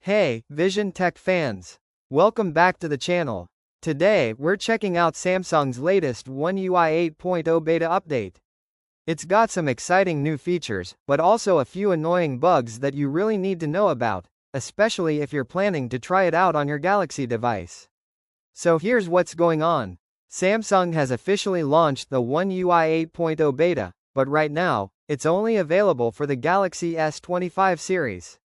Hey, VisionTech fans! Welcome back to the channel. Today, we're checking out Samsung's latest One UI 8.0 beta update. It's got some exciting new features, but also a few annoying bugs that you really need to know about, especially if you're planning to try it out on your Galaxy device. So here's what's going on. Samsung has officially launched the One UI 8.0 beta, but right now, it's only available for the Galaxy S25 series.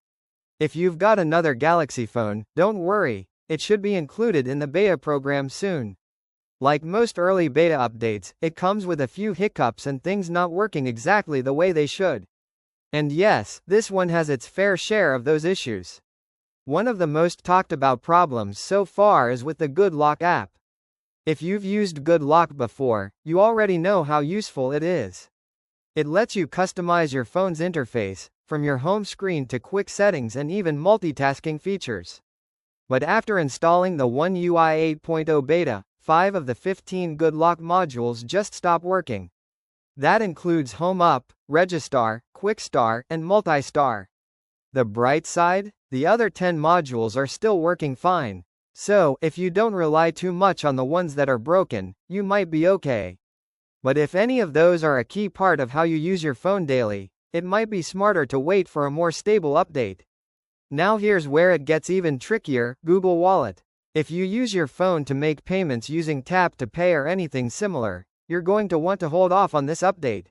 If you've got another Galaxy phone, don't worry, it should be included in the beta program soon. Like most early beta updates, it comes with a few hiccups and things not working exactly the way they should. And yes, this one has its fair share of those issues. One of the most talked about problems so far is with the Good Lock app. If you've used Good Lock before, you already know how useful it is. It lets you customize your phone's interface, from your home screen to quick settings and even multitasking features. But after installing the One UI 8.0 beta, 5 of the 15 Good Lock modules just stop working. That includes Home Up, Registar, Quick Star, and Multistar. The bright side? The other 10 modules are still working fine. So, if you don't rely too much on the ones that are broken, you might be okay. But if any of those are a key part of how you use your phone daily, it might be smarter to wait for a more stable update. Now here's where it gets even trickier: Google Wallet. If you use your phone to make payments using Tap to Pay or anything similar, you're going to want to hold off on this update.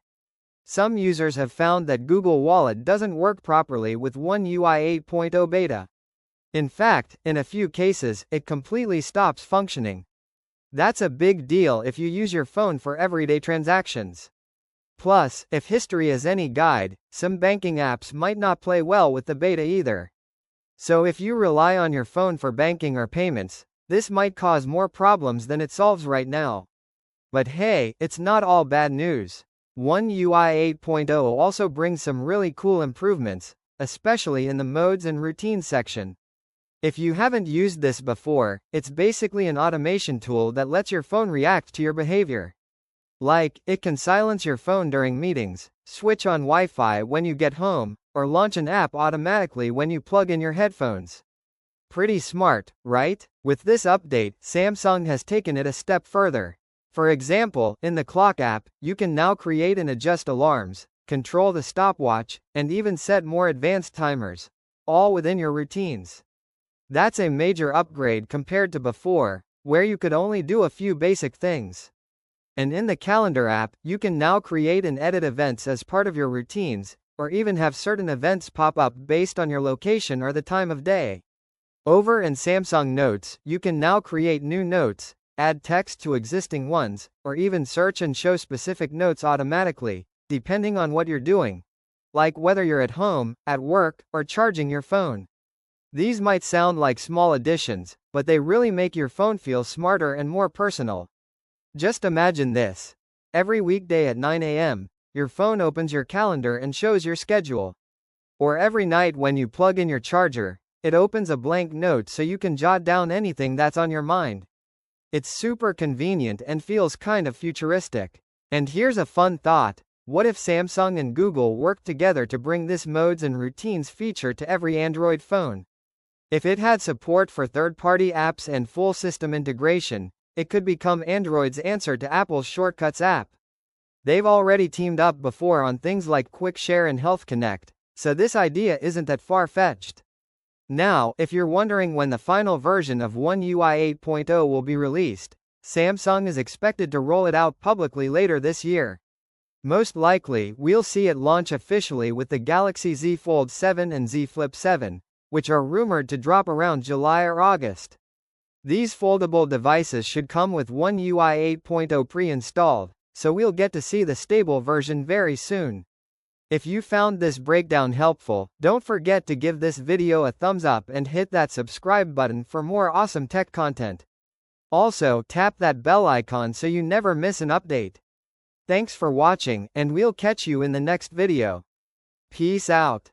Some users have found that Google Wallet doesn't work properly with One UI 8.0 beta. In fact, in a few cases, it completely stops functioning. That's a big deal if you use your phone for everyday transactions. Plus, if history is any guide, some banking apps might not play well with the beta either. So if you rely on your phone for banking or payments, this might cause more problems than it solves right now. But hey, it's not all bad news. One UI 8.0 also brings some really cool improvements, especially in the modes and routines section. If you haven't used this before, it's basically an automation tool that lets your phone react to your behavior. Like, it can silence your phone during meetings, switch on Wi-Fi when you get home, or launch an app automatically when you plug in your headphones. Pretty smart, right? With this update, Samsung has taken it a step further. For example, in the Clock app, you can now create and adjust alarms, control the stopwatch, and even set more advanced timers, all within your routines. That's a major upgrade compared to before, where you could only do a few basic things. And in the Calendar app, you can now create and edit events as part of your routines, or even have certain events pop up based on your location or the time of day. Over in Samsung Notes, you can now create new notes, add text to existing ones, or even search and show specific notes automatically, depending on what you're doing, like whether you're at home, at work, or charging your phone. These might sound like small additions, but they really make your phone feel smarter and more personal. Just imagine this. Every weekday at 9 a.m., your phone opens your calendar and shows your schedule. Or every night when you plug in your charger, it opens a blank note so you can jot down anything that's on your mind. It's super convenient and feels kind of futuristic. And here's a fun thought. What if Samsung and Google worked together to bring this modes and routines feature to every Android phone? If it had support for third-party apps and full system integration, it could become Android's answer to Apple's Shortcuts app. They've already teamed up before on things like Quick Share and Health Connect, so this idea isn't that far-fetched. Now, if you're wondering when the final version of One UI 8.0 will be released, Samsung is expected to roll it out publicly later this year. Most likely, we'll see it launch officially with the Galaxy Z Fold 7 and Z Flip 7, which are rumored to drop around July or August. These foldable devices should come with One UI 8.0 pre-installed, so we'll get to see the stable version very soon. If you found this breakdown helpful, don't forget to give this video a thumbs up and hit that subscribe button for more awesome tech content. Also, tap that bell icon so you never miss an update. Thanks for watching, and we'll catch you in the next video. Peace out.